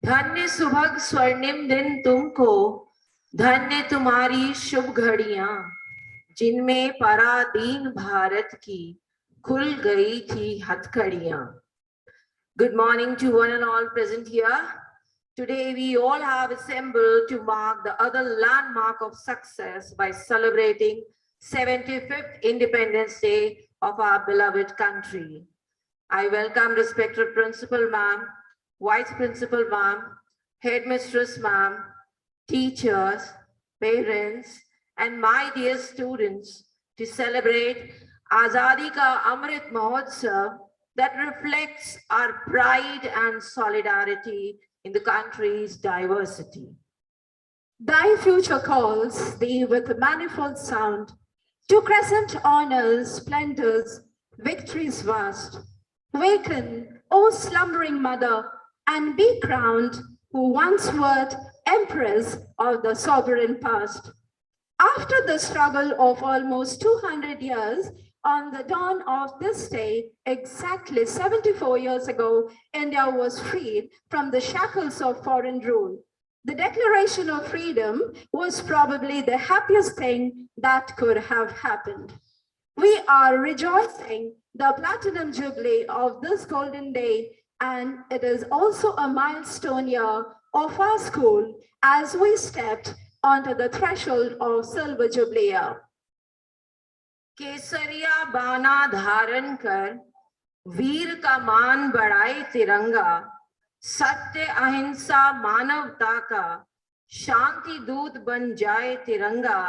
धन्य सुभग स्वर्णिम दिन तुमको, धन्य तुम्हारी शुभ घड़ियां, जिनमें पराधीन भारत की खुल गई थी हथकड़ियां. Good morning to one and all present here. Today we all have assembled to mark the other landmark of success by celebrating 75th Independence Day of our beloved country. I welcome respected Principal Ma'am, Vice Principal Ma'am, Headmistress Ma'am, teachers, parents, and my dear students to celebrate Azadi Ka Amrit Mahotsav that reflects our pride and solidarity in the country's diversity. Thy future calls thee with manifold sound to crescent honors, splendors, victories vast. Waken, O slumbering mother, and be crowned, who once wert empress of the sovereign past. After the struggle of almost 200 years, on the dawn of this day, exactly 74 years ago, India was freed from the shackles of foreign rule. The Declaration of Freedom was probably the happiest thing that could have happened. We are rejoicing the Platinum Jubilee of this golden day, and it is also a milestone year of our school as we stepped onto the threshold of Silver Jubilee year. केसरिया बाना धारण कर वीर का मान बढ़ाए तिरंगा, सत्य अहिंसा मानवता का शांति दूत बन जाए तिरंगा,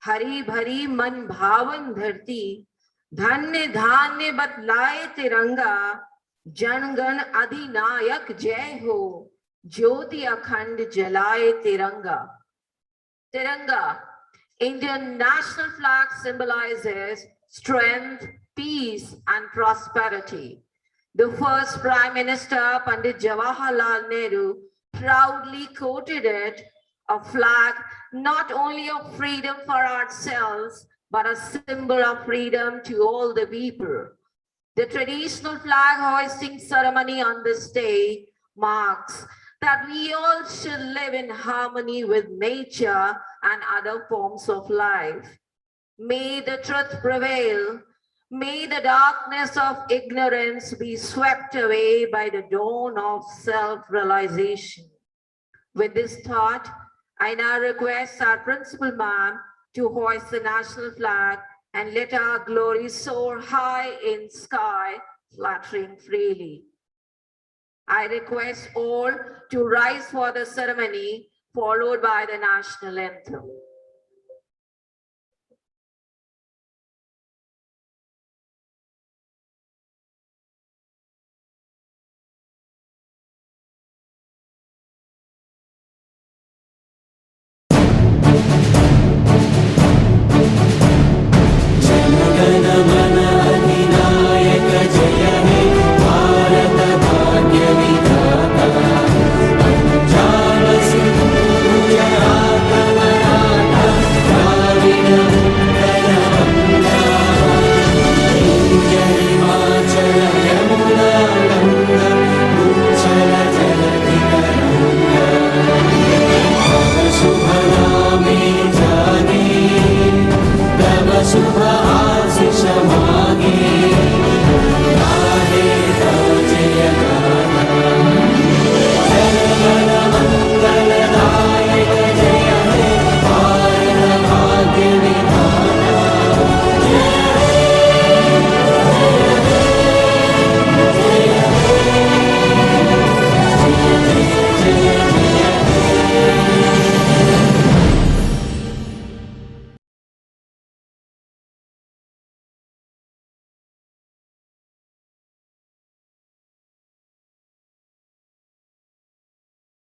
हरी भरी मन भावन धरती धन्य धान्य बतलाए तिरंगा, जनगण अधिनायक जय हो, ज्योति अखंड जलाए तिरंगा. Tiranga, Indian national flag, symbolizes strength, peace, and prosperity. The first Prime Minister, Pandit Jawaharlal Nehru, proudly quoted it, a flag not only of freedom for ourselves, but a symbol of freedom to all the people. The traditional flag hoisting ceremony on this day marks that we all should live in harmony with nature and other forms of life. May the truth prevail. May the darkness of ignorance be swept away by the dawn of self-realization. With this thought, I now request our Principal Ma'am to hoist the national flag and let our glory soar high in sky, fluttering freely. I request all to rise for the ceremony, followed by the national anthem.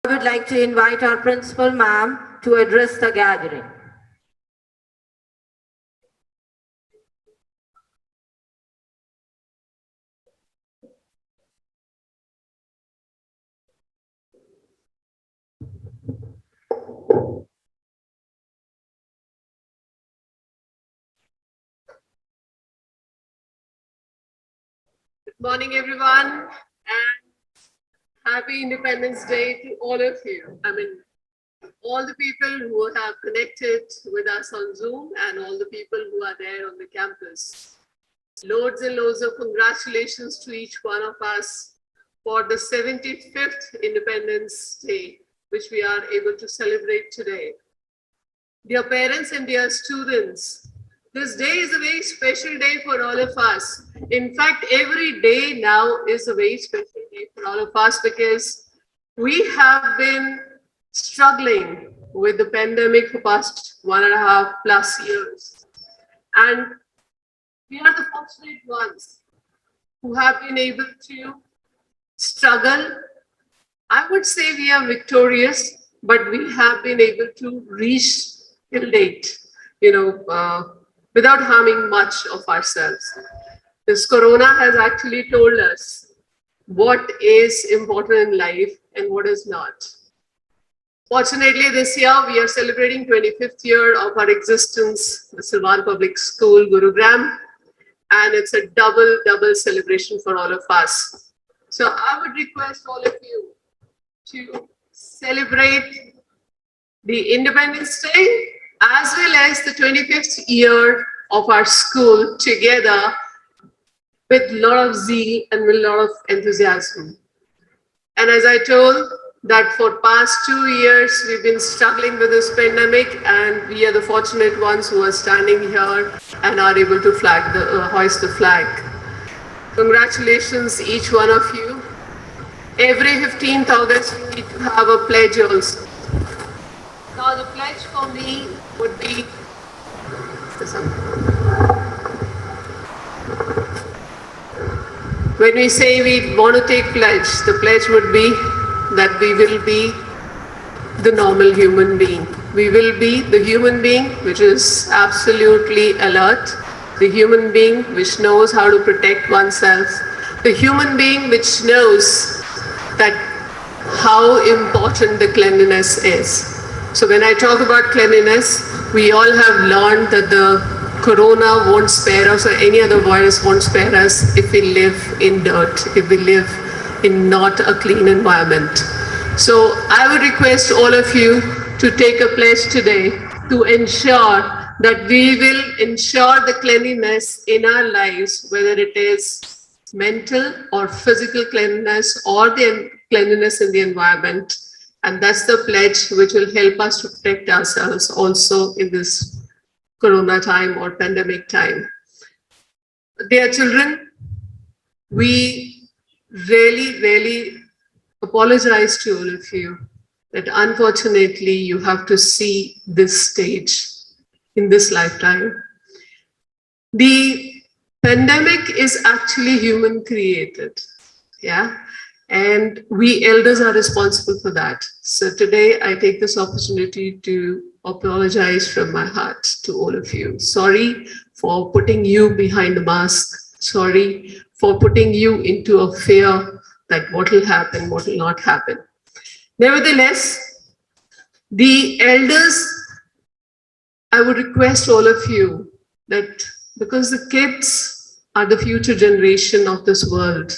I would like to invite our Principal Ma'am to address the gathering. Good morning, everyone, and Happy Independence Day to all of you. I mean, all the people who have connected with us on Zoom and all the people who are there on the campus. Loads and loads of congratulations to each one of us for the 75th Independence Day, which we are able to celebrate today. Dear parents and dear students, this day is a very special day for all of us. In fact, every day now is a very special day for all of us because we have been struggling with the pandemic for past 1.5+ years. And we are the fortunate ones who have been able to struggle. I would say we are victorious, but we have been able to reach till date, without harming much of ourselves. This corona has actually told us what is important in life and what is not. Fortunately, this year we are celebrating 25th year of our existence, the Silvan Public School, Gurugram, and it's a double celebration for all of us. So I would request all of you to celebrate the Independence Day as well as the 25th year of our school together with a lot of zeal and with a lot of enthusiasm. And as I told, that for past 2 years, we've been struggling with this pandemic, and we are the fortunate ones who are standing here and are able to hoist the flag. Congratulations, each one of you. Every 15th August, we need to have a pledge also. Now, the pledge for me would be when we say we want to take pledge, the pledge would be that we will be the normal human being. We will be the human being which is absolutely alert, the human being which knows how to protect oneself, the human being which knows that how important the cleanliness is. So when I talk about cleanliness, we all have learned that the corona won't spare us or any other virus won't spare us if we live in dirt, if we live in not a clean environment. So I would request all of you to take a pledge today to ensure that we will ensure the cleanliness in our lives, whether it is mental or physical cleanliness or the cleanliness in the environment. And that's the pledge which will help us to protect ourselves also in this corona time or pandemic time. Dear children, we really apologize to all of you that unfortunately you have to see this stage in this lifetime. The pandemic is actually human created, yeah? And we elders are responsible for that. So today I take this opportunity to apologize from my heart to all of you. Sorry for putting you behind a mask. Sorry for putting you into a fear that what will happen, what will not happen. Nevertheless, the elders, I would request all of you that because the kids are the future generation of this world,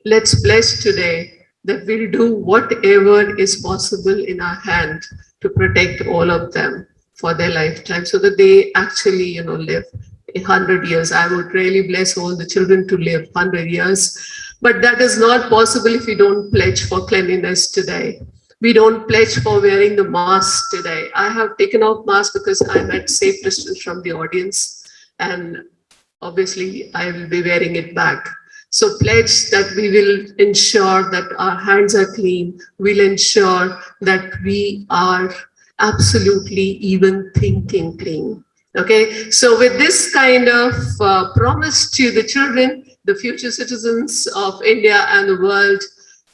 let's pledge today that we'll do whatever is possible in our hand to protect all of them for their lifetime so that they actually, live 100 years. I would really bless all the children to live 100 years. But that is not possible if we don't pledge for cleanliness today. We don't pledge for wearing the mask today. I have taken off mask because I'm at safe distance from the audience, and obviously I will be wearing it back. So pledge that we will ensure that our hands are clean. We'll ensure that we are absolutely even thinking clean. Okay, so with this kind of promise to the children, the future citizens of India and the world,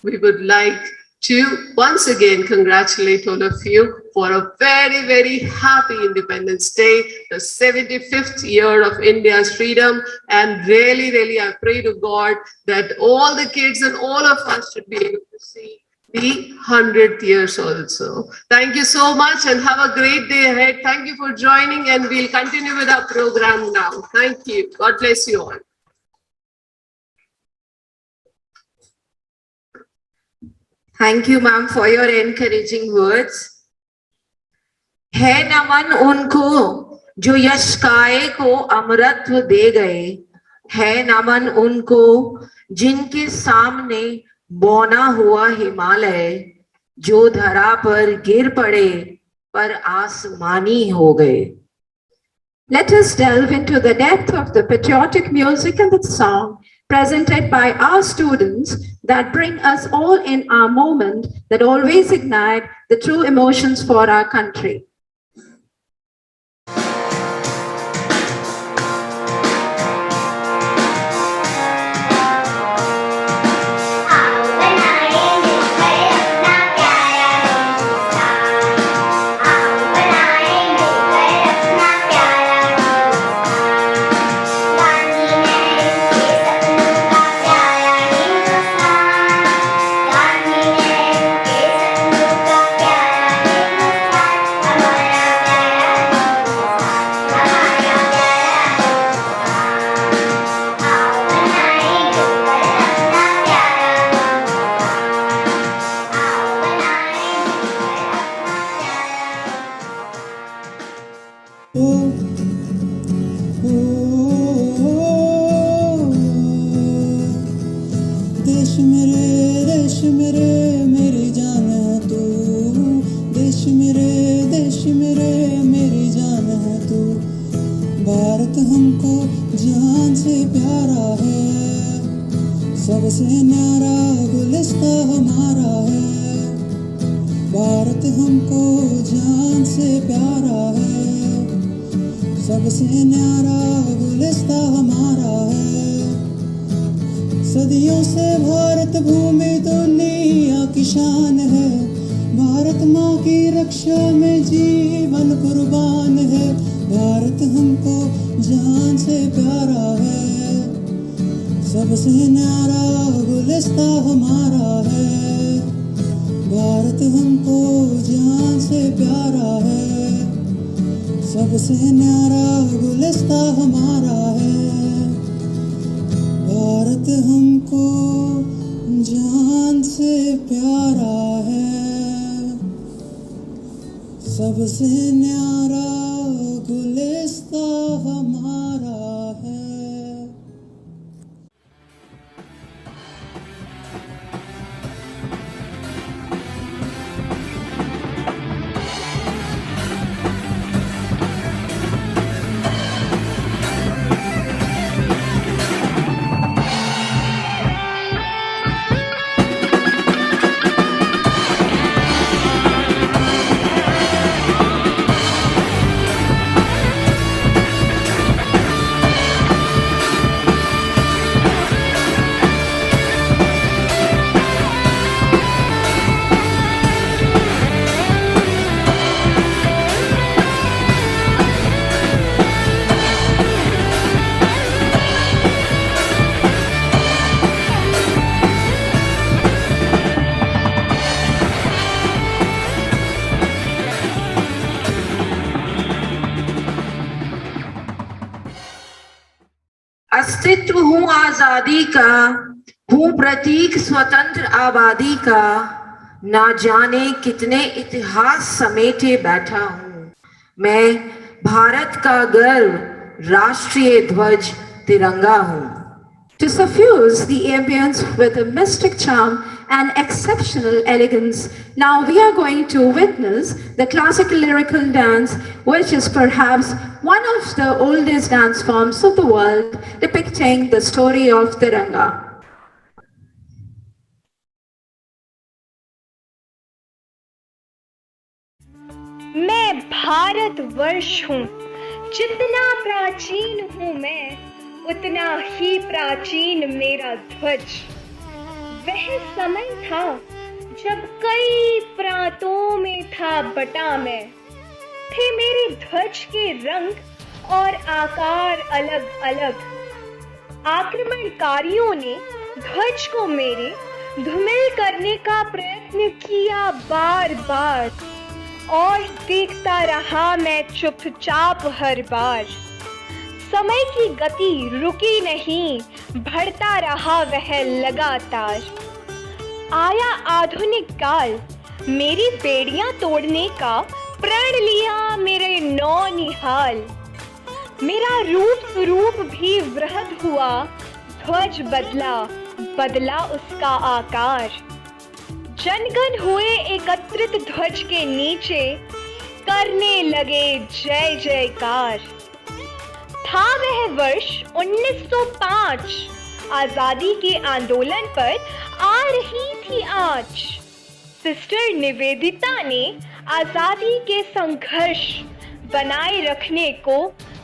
we would like to once again congratulate all of you for a very happy Independence Day, the 75th year of India's freedom. And really, I pray to God that all the kids and all of us should be able to see the 100th years also. Thank you so much and have a great day ahead. Thank you for joining, and we'll continue with our program now. Thank you. God bless you all. Thank you, ma'am, for your encouraging words. है नमन उनको जो यश काय को अमरत्व दे गए, है नमन उनको जिनके सामने बौना हुआ हिमालय, जो धरा पर गिर पड़े पर आसमानी हो गए. Let us delve into the depth of the patriotic music and the song presented by our students that bring us all in our moment, that always ignite the true emotions for our country. देश मेरे मेरी जान है तू, देश मेरे मेरी जान है तू. भारत हमको जान से प्यारा है, सबसे न्यारा गुलिस्ता हमारा है. भारत हमको जान से प्यारा है, सबसे न्यारा गुलिस्ता हमारा है. सदियों से भारत भूमि दुनिया की शान है, भारत माँ की रक्षा में जीवन कुर्बान है. भारत हमको जान से प्यारा है, सबसे न्यारा गुलिस्ता हमारा है. भारत हमको जान से प्यारा है, सबसे न्यारा गुलिस्ता हमारा है. भारत हमको जान से प्यारा है, सबसे न्यारा गुलिस्ता हमारा है. अस्तित्व हूँ आजादी का, हूँ प्रतीक स्वतंत्र आबादी का, ना जाने कितने इतिहास समेटे बैठा हूँ. मैं भारत का गर्व, राष्ट्रीय ध्वज तिरंगा हूँ. To suffuse the ambience with a mystic charm and exceptional elegance, now we are going to witness the classical lyrical dance, which is perhaps one of the oldest dance forms of the world, depicting the story of Tiranga. मैं भारतवर्ष हूँ, जितना प्राचीन हूँ मैं, उतना ही प्राचीन मेरा ध्वज. वह समय था जब कई प्रांतों में था बटा मैं, थे मेरे ध्वज के रंग और आकार अलग अलग. आक्रमणकारियों ने ध्वज को मेरे धूमिल करने का प्रयत्न किया बार बार, और देखता रहा मैं चुपचाप हर बार. समय की गति रुकी नहीं, बढ़ता रहा वह लगातार. आया आधुनिक काल, मेरी बेड़ियां तोड़ने का प्रण लिया मेरे नौनिहाल। मेरा रूप स्वरूप भी वृहद हुआ, ध्वज बदला, बदला उसका आकार। जनगण हुए एकत्रित ध्वज के नीचे, करने लगे जय जयकार। था वह वर्ष 1905, आजादी के आंदोलन पर आ रही थी आज। सिस्टर निवेदिता ने आजादी के संघर्ष बनाए रखने को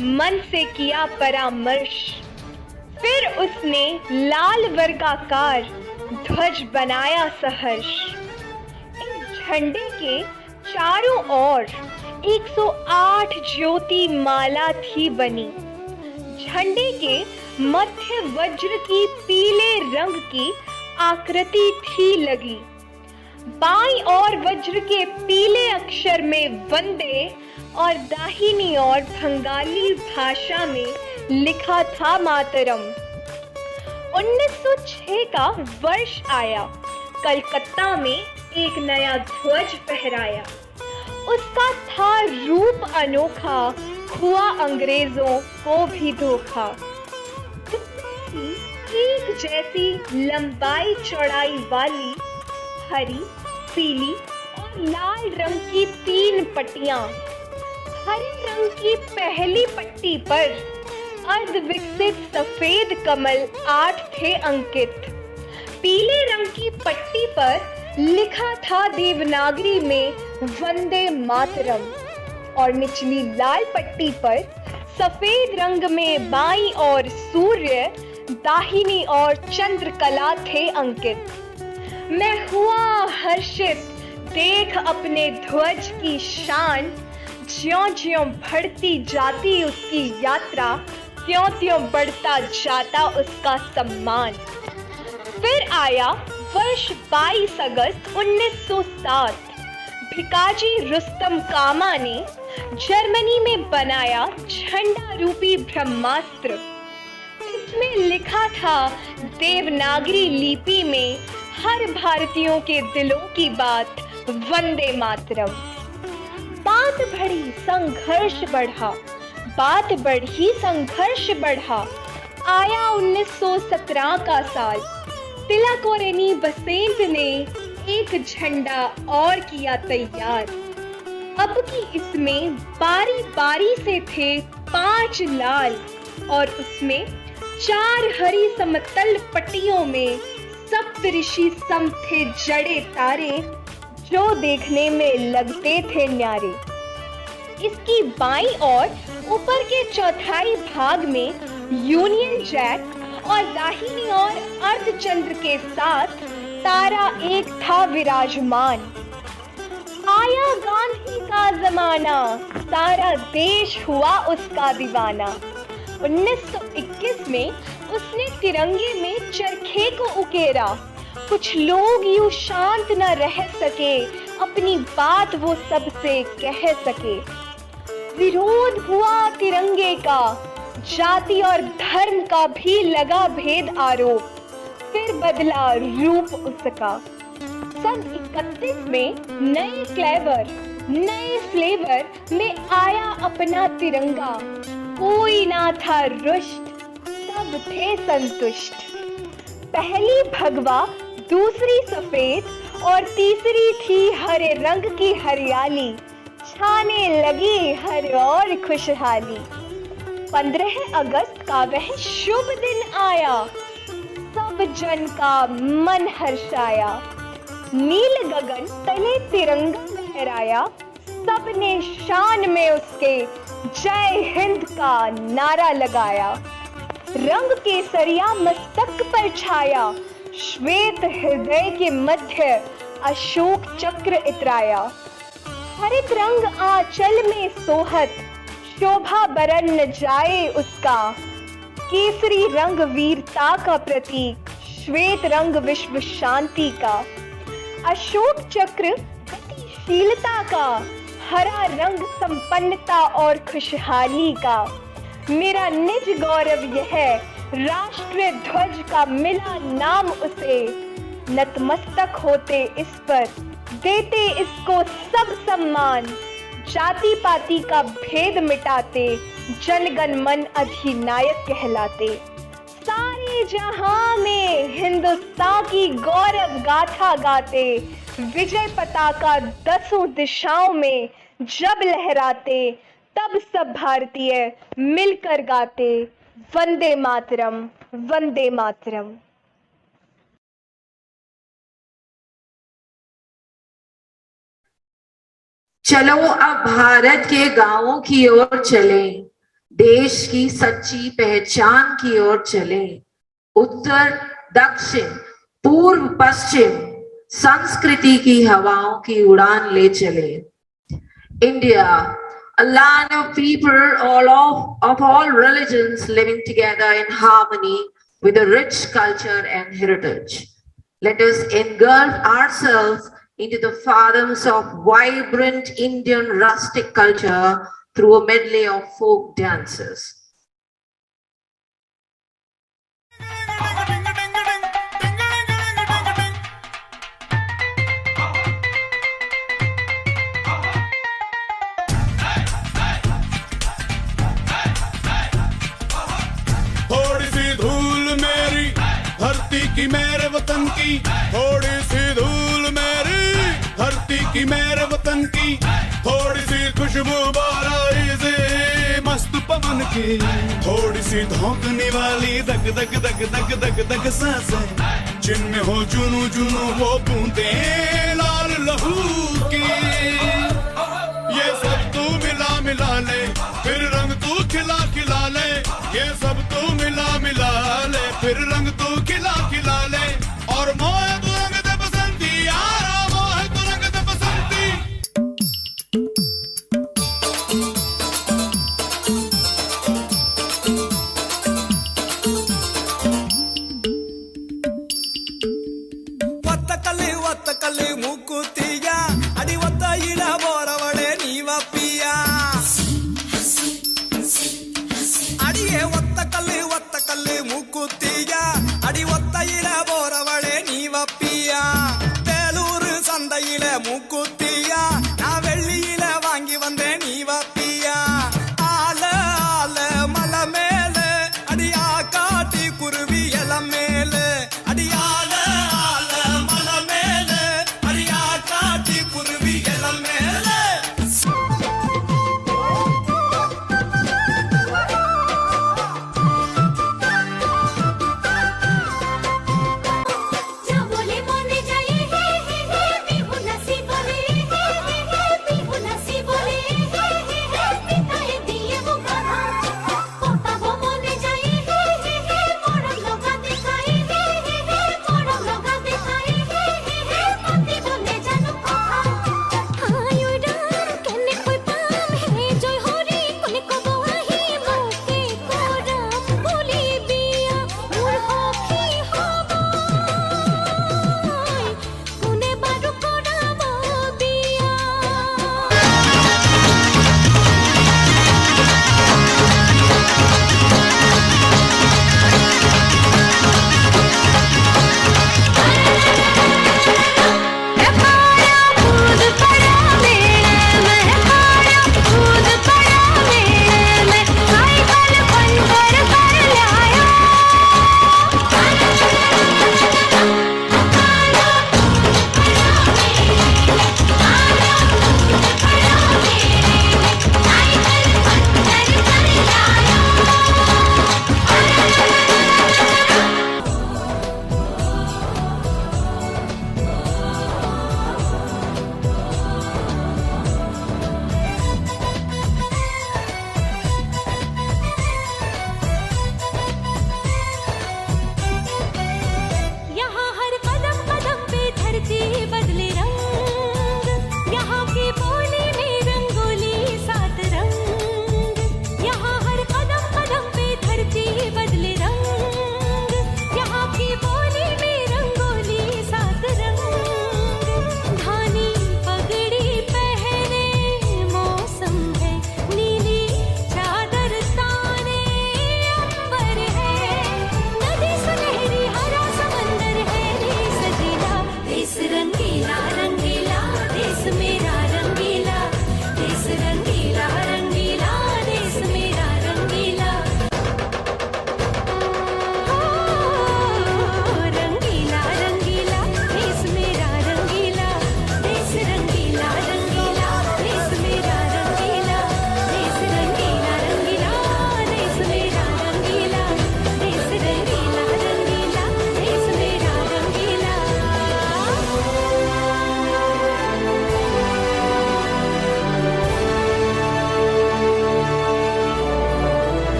मन से किया परामर्श। फिर उसने लाल वर्गाकार ध्वज बनाया सहर्ष। इस झंडे के चारों ओर 108 ज्योति माला थी बनी। झंडे के मध्य वज्र की पीले रंग की आकृति थी लगी। बाईं ओर वज्र के पीले अक्षर में वंदे और दाहिनी ओर बंगाली भाषा में लिखा था मातरम। 1906 का वर्ष आया, कलकत्ता में एक नया ध्वज फहराया। उसका था रूप अनोखा, हुआ अंग्रेजों को भी धोखा। एक जैसी लंबाई चौड़ाई वाली हरी, पीली और लाल रंग की 3 पट्टियां। हरे रंग की पहली पट्टी पर अर्ध विकसित सफेद कमल 8 थे अंकित। पीले रंग की पट्टी पर लिखा था देवनागरी में वंदे मातरम और निचली लाल पट्टी पर सफेद रंग में बाईं ओर सूर्य, दाहिनी ओर चंद्रकला थे अंकित। मैं हुआ हर्षित देख अपने ध्वज की शान। ज्यों-ज्यों बढ़ती जाती उसकी यात्रा, त्यों-त्यों बढ़ता जाता उसका सम्मान। फिर आया वर्ष 22 अगस्त 1907। भिकाजी रुस्तम कामा ने जर्मनी में बनाया झंडा रूपी ब्रह्मास्त्र। इसमें लिखा था देवनागरी लिपि में हर भारतीयों के दिलों की बात, वंदे मातरम। बात बढ़ी संघर्ष बढ़ा, बात बढ़ी संघर्ष बढ़ा। आया 1917 का साल, तिलक और एनी बसेंट ने एक झंडा और किया तैयार। अब की इसमें बारी बारी से थे 5 लाल और उसमें 4 हरी समतल पट्टियों में सप्तऋषि सम थे जड़े तारे, जो देखने में लगते थे न्यारे। इसकी बाईं ओर ऊपर के चौथाई भाग में यूनियन जैक और दाहिनी ओर अर्धचंद्र के साथ तारा एक था विराजमान। आया गांधी का जमाना, सारा देश हुआ उसका दीवाना। 1921 में उसने तिरंगे में चरखे को उकेरा। कुछ लोग यूं शांत न रह सके, अपनी बात वो सबसे कह सके। विरोध हुआ तिरंगे का, जाति और धर्म का भी लगा भेद आरोप। फिर बदला रूप उसका। सन 31 में नए क्लेवर, नए फ्लेवर में आया अपना तिरंगा। कोई ना था रुष्ट, सब थे संतुष्ट। पहली भगवा, दूसरी सफेद और तीसरी थी हरे रंग की हरियाली। छाने लगी हर और खुशहाली। 15 अगस्त का वह शुभ दिन आया, सब जन का मन हर्षाया। नील गगन तले तिरंगा लहराया, सबने शान में उसके जय हिंद का नारा लगाया। रंग केसरिया मस्तक पर छाया, श्वेत हृदय के मध्य अशोक चक्र इतराया। हरित रंग आंचल में सोहत, शोभा बरन न जाए उसका। केसरी रंग वीरता का प्रतीक, श्वेत रंग विश्व शांति का। अशोक चक्र गतिशीलता का, हरा रंग संपन्नता और खुशहाली का। मेरा निज गौरव यह, राष्ट्रीय ध्वज का मिला नाम उसे। नतमस्तक होते इस पर, देते इसको सब सम्मान, जाति पाति का भेद मिटाते, जनगण मन अधिनायक कहलाते। सारे जहां में हिंदुस्तान की गौरव गाथा गाते, विजय पताका 10 दिशाओं में जब लहराते, तब सब भारतीय मिलकर गाते, वंदे मातरम, वंदे मातरम। चलो अब भारत के गांवों की ओर चलें, देश की सच्ची पहचान की ओर चलें। उत्तर दक्षिण पूर्व पश्चिम संस्कृति की हवाओं की उड़ान ले चले। India, a land of people of all religions living together in harmony with a rich culture and heritage. Let us engulf ourselves into the fathoms of vibrant Indian rustic culture through a medley of folk dances. थोड़ी सी धूल मेरी धरती की मेरे वतन की, थोड़ी सी धूल मेरी धरती की मेरे वतन की, थोड़ी सी खुशबू बाराई से मस्त पवन की, थोड़ी सी धौंकने वाली दग दग दग दग दग दग सांसें, जिनमें हो जुनू जुनू वो बूंदे लाल लहू की। ये सब तू मिला मिला ले, फिर रंग तू खिला खिला ले, ये सब तू मिला मिला ले, फिर रंग तू खिला खिला ले, और मोह तू रंग दे बसंती यारा, मोह तू रंग दे बसंती। ವತ್ತಕಲ್ಲಿ ಮೂಕುತಿಯ ಅಡಿ ಒತ್ತ ಇಡ ಬೋರವಡೆ ನೀವ ಪಿಯ ಅಡಿಯೇ ಒತ್ತಕಲ್ಲಿ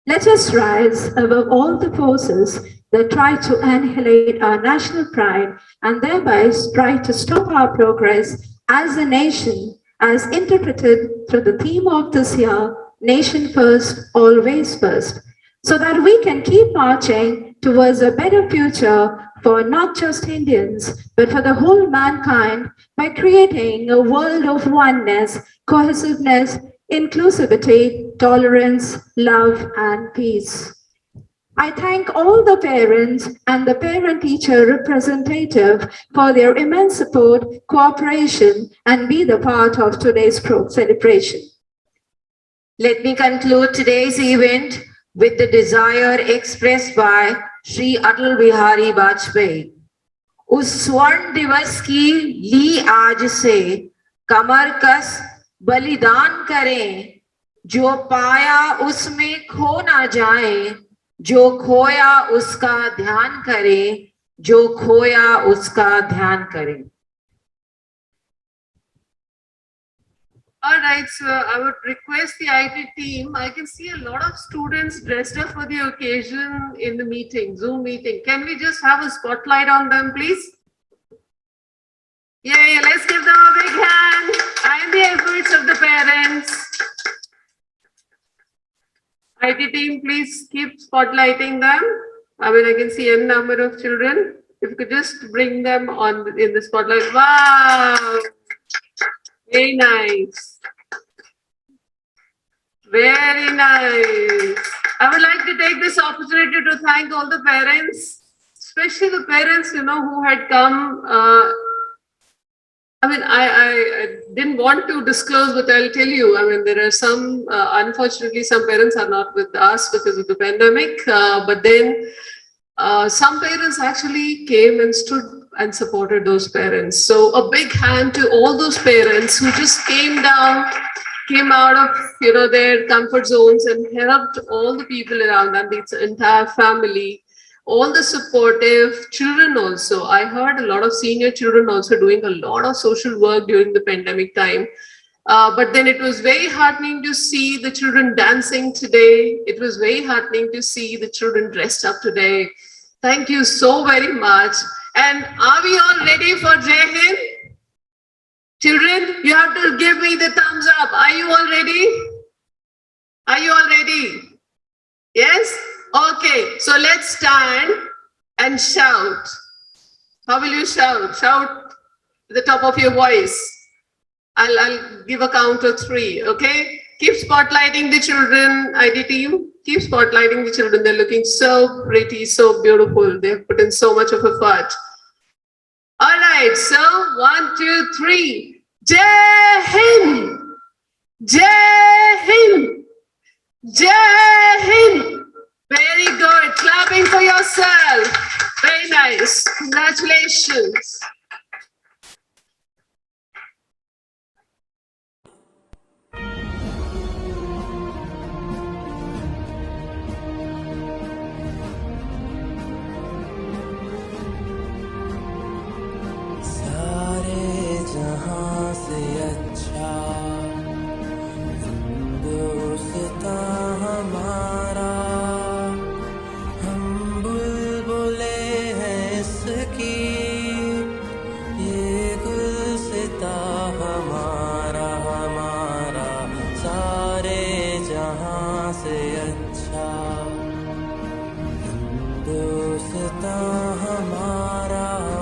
Let us rise above all the forces that try to annihilate our national pride and thereby try to stop our progress as a nation, as interpreted through the theme of this year, Nation First, Always First, so that we can keep marching towards a better future for not just Indians, but for the whole mankind by creating a world of oneness, cohesiveness, inclusivity, tolerance, love, and peace. I thank all the parents and the parent-teacher representative for their immense support, cooperation, and be the part of today's celebration. Let me conclude today's event with the desire expressed by Shri Atal Bihari Vajpayee. उस स्वर्ण दिवस की ली आज से कमर कस बलिदान करें, जो पाया उसमें खो ना जाए, जो खोया उसका ध्यान करें, जो खोया उसका ध्यान करें. All right, so I would request the IT team. I can see a lot of students dressed up for the occasion in the meeting, Zoom meeting. Can we just have a spotlight on them, please? Yeah, let's give them a big hand and the efforts of the parents. IT team, please keep spotlighting them. I mean, I can see a number of children. If you could just bring them on in the spotlight. Wow, very nice. Very nice. I would like to take this opportunity to thank all the parents, especially the parents, who had come. I didn't want to disclose, but I'll tell you. I mean, there are some, unfortunately, some parents are not with us because of the pandemic. But then some parents actually came and stood and supported those parents. So a big hand to all those parents who just came out of their comfort zones and helped all the people around them, the entire family, all the supportive children also. I heard a lot of senior children also doing a lot of social work during the pandemic time. But then it was very heartening to see the children dancing today. It was very heartening to see the children dressed up today. Thank you so very much. And are we all ready for Jai Hind? Children, you have to give me the thumbs up. Are you all ready? Are you all ready? Yes? Okay, so let's stand and shout. How will you shout? Shout at the top of your voice. I'll give a count of 3, okay? Keep spotlighting the children, ID team. Keep spotlighting the children. They're looking so pretty, so beautiful. They've put in so much of effort. All right, so 1, 2, 3. Jai Hind! Jai Hind! Jai Hind! Very good. Clapping for yourself. Very nice. Congratulations. हमारा